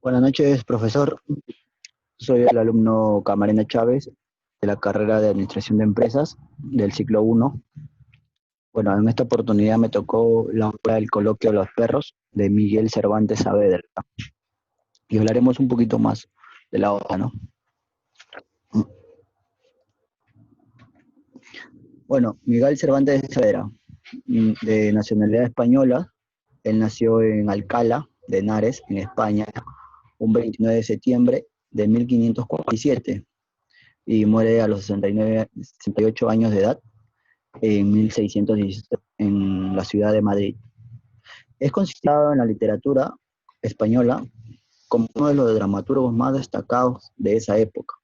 Buenas noches, profesor. Soy el alumno Camarena Chávez de la carrera de Administración de Empresas del ciclo uno. Bueno, en esta oportunidad me tocó la obra del coloquio de los perros de Miguel Cervantes Saavedra. Y hablaremos un poquito más de la obra, ¿no? Bueno, Miguel Cervantes Saavedra, de nacionalidad española. Él nació en Alcalá de Henares, en España, un 29 de septiembre de 1547 y muere a los 68 años de edad en 1617 en la ciudad de Madrid. Es considerado en la literatura española como uno de los dramaturgos más destacados de esa época.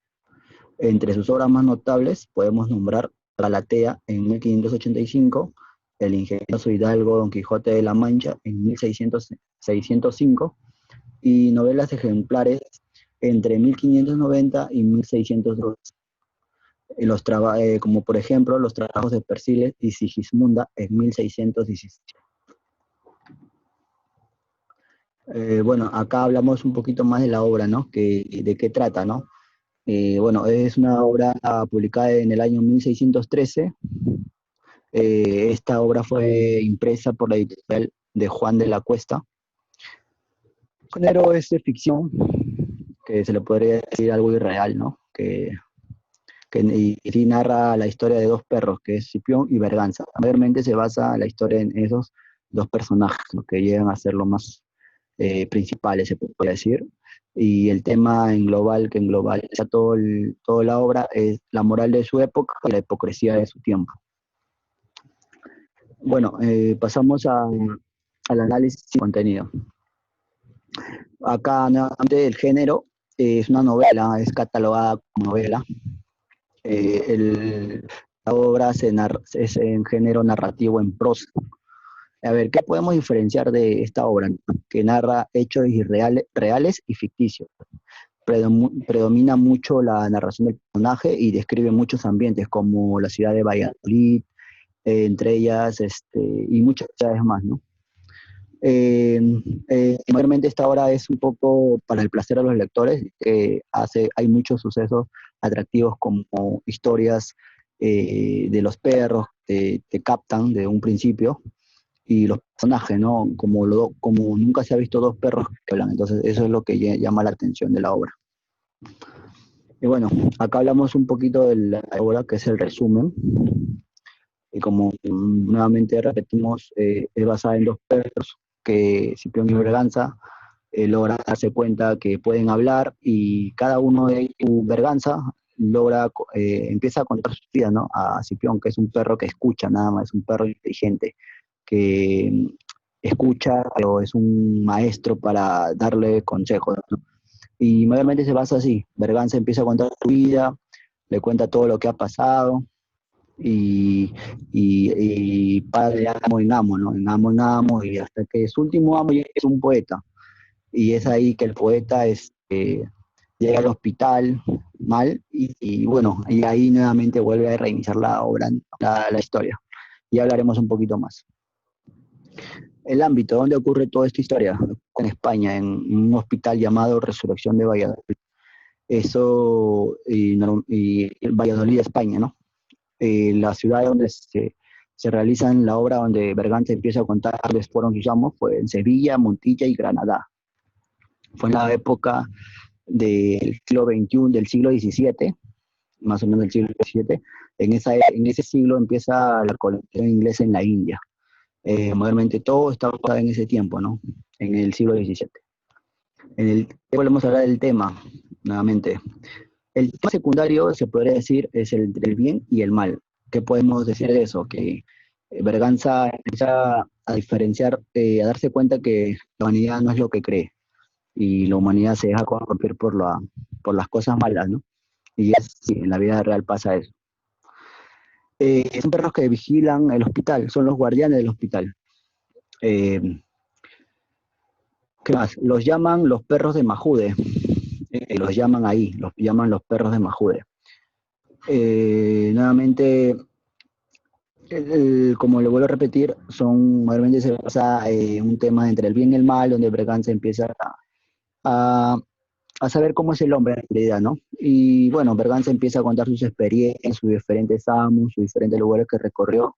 Entre sus obras más notables podemos nombrar Galatea en 1585, El ingenioso hidalgo Don Quijote de la Mancha en 1605 y novelas ejemplares entre 1590 y 1602, como por ejemplo los trabajos de Persiles y Sigismunda en 1617. Bueno, acá hablamos un poquito más de la obra, ¿no? ¿De qué trata, no? Bueno, es una obra publicada en el año 1613. Esta obra fue impresa por la editorial de Juan de la Cuesta. El género es de ficción, que se le podría decir algo irreal, ¿no? Y sí narra la historia de dos perros, que es Cipión y Berganza. Mayormente se basa la historia en esos dos personajes, ¿no? Que llegan a ser lo más principales, se puede decir. Y el tema en global, que englobaliza toda la obra, es la moral de su época y la hipocresía de su tiempo. Bueno, pasamos al análisis y contenido. Acá, nuevamente, el género es una novela, es catalogada como novela. La obra es en género narrativo en prosa. A ver, ¿qué podemos diferenciar de esta obra? Que narra hechos reales y ficticios. Predomina mucho la narración del personaje y describe muchos ambientes como la ciudad de Valladolid, entre ellas y muchas ciudades más, ¿no? Mayormente esta obra es un poco para el placer a los lectores, hay muchos sucesos atractivos como historias de los perros que te captan de un principio y los personajes, ¿no? Como nunca se ha visto dos perros que hablan, entonces eso es lo que llama la atención de la obra. Y bueno, acá hablamos un poquito de la obra, que es el resumen, y como nuevamente repetimos, es basada en dos perros, que Cipión y Berganza logra darse cuenta que pueden hablar y cada uno de ellos, Berganza, empieza a contar su vida, ¿no? A Cipión, que es un perro que escucha nada más, es un perro inteligente, que escucha, pero es un maestro para darle consejos, ¿no? Y mayormente se basa así, Berganza empieza a contar su vida, le cuenta todo lo que ha pasado, y padre amo en amo, ¿no? En amo, y hasta que su último amo es un poeta. Y es ahí que el poeta llega al hospital mal, y bueno, y ahí nuevamente vuelve a reiniciar la obra, la historia. Y hablaremos un poquito más. El ámbito donde ocurre toda esta historia, en España, en un hospital llamado Resurrección de Valladolid. Eso, y Valladolid, España, ¿no? La ciudad donde se realizan la obra, donde Berganza empieza a contar cuáles fueron sus amos, fue en Sevilla, Montilla y Granada. Fue en la época del siglo XXI, del siglo XVII, más o menos del siglo XVII. En ese siglo empieza la colonización inglesa en la India. Modermente todo está basado en ese tiempo, ¿no? En el siglo XVII. Volvemos a hablar del tema, nuevamente. El tema secundario, se podría decir, es el del bien y el mal. ¿Qué podemos decir de eso? Que Berganza empieza a diferenciar, a darse cuenta que la humanidad no es lo que cree, y la humanidad se deja corromper por las cosas malas, ¿no? Y sí, en la vida real pasa eso. Son perros que vigilan el hospital, son los guardianes del hospital. Eh, ¿Qué más? Los llaman los perros de Majude, los llaman ahí, los llaman los perros de Majude. Nuevamente, como le vuelvo a repetir, mayormente se basa en un tema entre el bien y el mal, donde Braganza empieza a, a saber cómo es el hombre en realidad, ¿no? Y bueno, Berganza empieza a contar sus experiencias, sus diferentes amos, sus diferentes lugares que recorrió,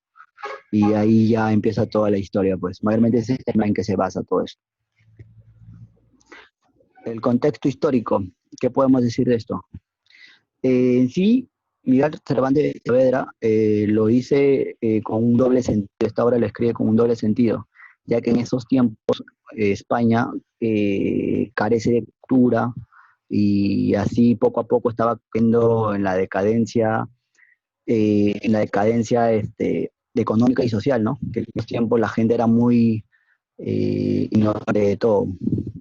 y ahí ya empieza toda la historia, pues mayormente es el tema en que se basa todo eso. El contexto histórico, ¿qué podemos decir de esto? En sí, Miguel Cervantes de Saavedra lo dice con un doble sentido, esta obra lo escribe con un doble sentido, ya que en esos tiempos España carece de cultura y así poco a poco estaba cayendo en la decadencia económica y social, ¿no? Que en esos tiempos la gente era muy ignorante de todo,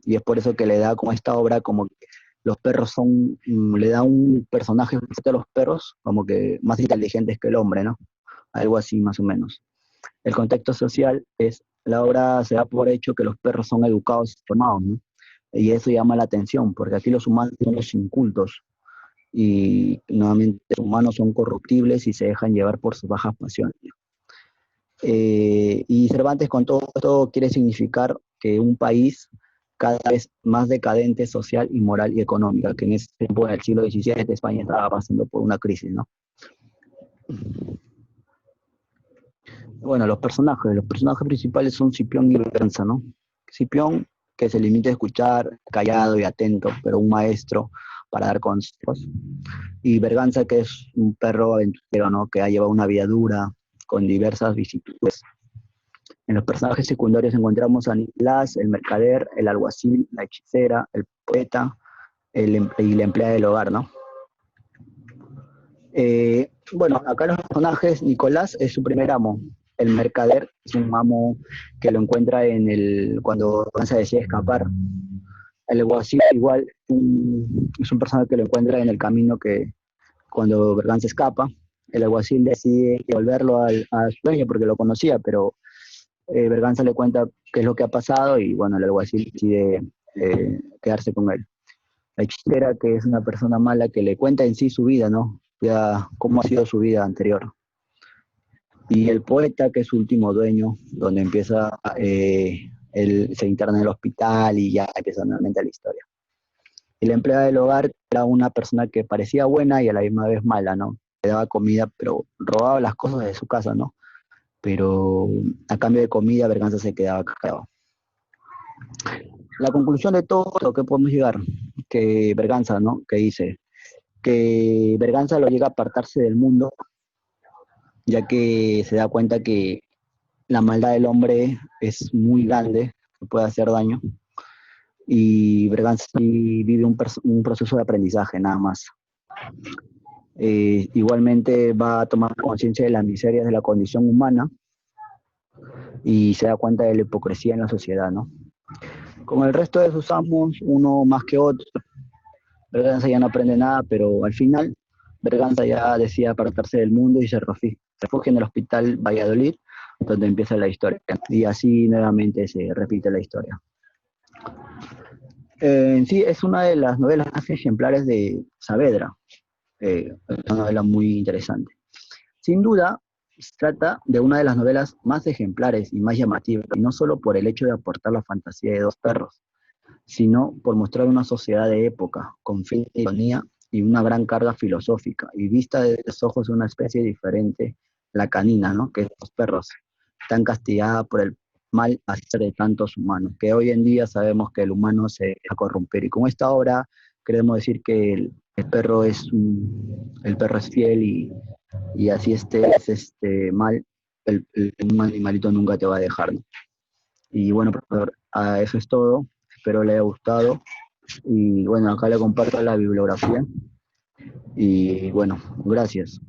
y es por eso que le da como esta obra como los perros son, le da un personaje a los perros como que más inteligentes que el hombre, ¿no? Algo así más o menos. El contexto social es, la obra se da por hecho que los perros son educados y formados, ¿no? Y eso llama la atención, porque aquí los humanos somos incultos y nuevamente los humanos son corruptibles y se dejan llevar por sus bajas pasiones. Y Cervantes con todo esto quiere significar que un país cada vez más decadente social y moral y económica, que en ese tiempo, en el siglo XVII, España estaba pasando por una crisis, ¿no? Bueno, los personajes principales son Cipión y Berganza, ¿no? Cipión, que se limita a escuchar, callado y atento, pero un maestro para dar consejos. Y Berganza, que es un perro aventurero, ¿no? Que ha llevado una vida dura, con diversas vicisitudes. En los personajes secundarios encontramos a Nicolás, el mercader, el alguacil, la hechicera, el poeta y la empleada del hogar, ¿no? Bueno, acá los personajes, Nicolás es su primer amo, el mercader es un amo que lo encuentra cuando Berganza decide escapar. El alguacil igual es un personaje que lo encuentra en el camino que cuando Berganza escapa. El alguacil decide devolverlo a su dueño porque lo conocía, pero Berganza le cuenta qué es lo que ha pasado y bueno, el alguacil decide quedarse con él. La hechicera, que es una persona mala que le cuenta en sí su vida, ¿no? Ya cómo ha sido su vida anterior. Y el poeta, que es su último dueño, donde empieza, él se interna en el hospital y ya empieza nuevamente la historia. Y la empleada del hogar era una persona que parecía buena y a la misma vez mala, ¿no? Le daba comida, pero robaba las cosas de su casa, ¿no? Pero a cambio de comida, Berganza se quedaba callado. La conclusión de todo lo que podemos llegar, que Berganza, ¿no? Que dice que Berganza lo llega a apartarse del mundo, ya que se da cuenta que la maldad del hombre es muy grande, que puede hacer daño, y Berganza sí vive un proceso de aprendizaje nada más. Igualmente va a tomar conciencia de las miserias de la condición humana y se da cuenta de la hipocresía en la sociedad, ¿no? Con el resto de sus amos, uno más que otro, Berganza ya no aprende nada, pero al final Berganza ya decide apartarse del mundo y se refugia en el hospital Valladolid, donde empieza la historia. Y así nuevamente se repite la historia. En sí, es una de las novelas más ejemplares de Saavedra, una novela muy interesante. Sin duda, se trata de una de las novelas más ejemplares y más llamativas, y no solo por el hecho de aportar la fantasía de dos perros, sino por mostrar una sociedad de época, con fin de ironía y una gran carga filosófica, y vista desde los ojos de una especie diferente, la canina, ¿no? Que es los perros, tan castigada por el mal hacer de tantos humanos, que hoy en día sabemos que el humano se va a corromper. Y con esta obra queremos decir que el perro es fiel y así es mal, un animalito nunca te va a dejar, ¿no? Y bueno, profesor, eso es todo. Espero le haya gustado. Y bueno, acá le comparto la bibliografía. Y bueno, gracias.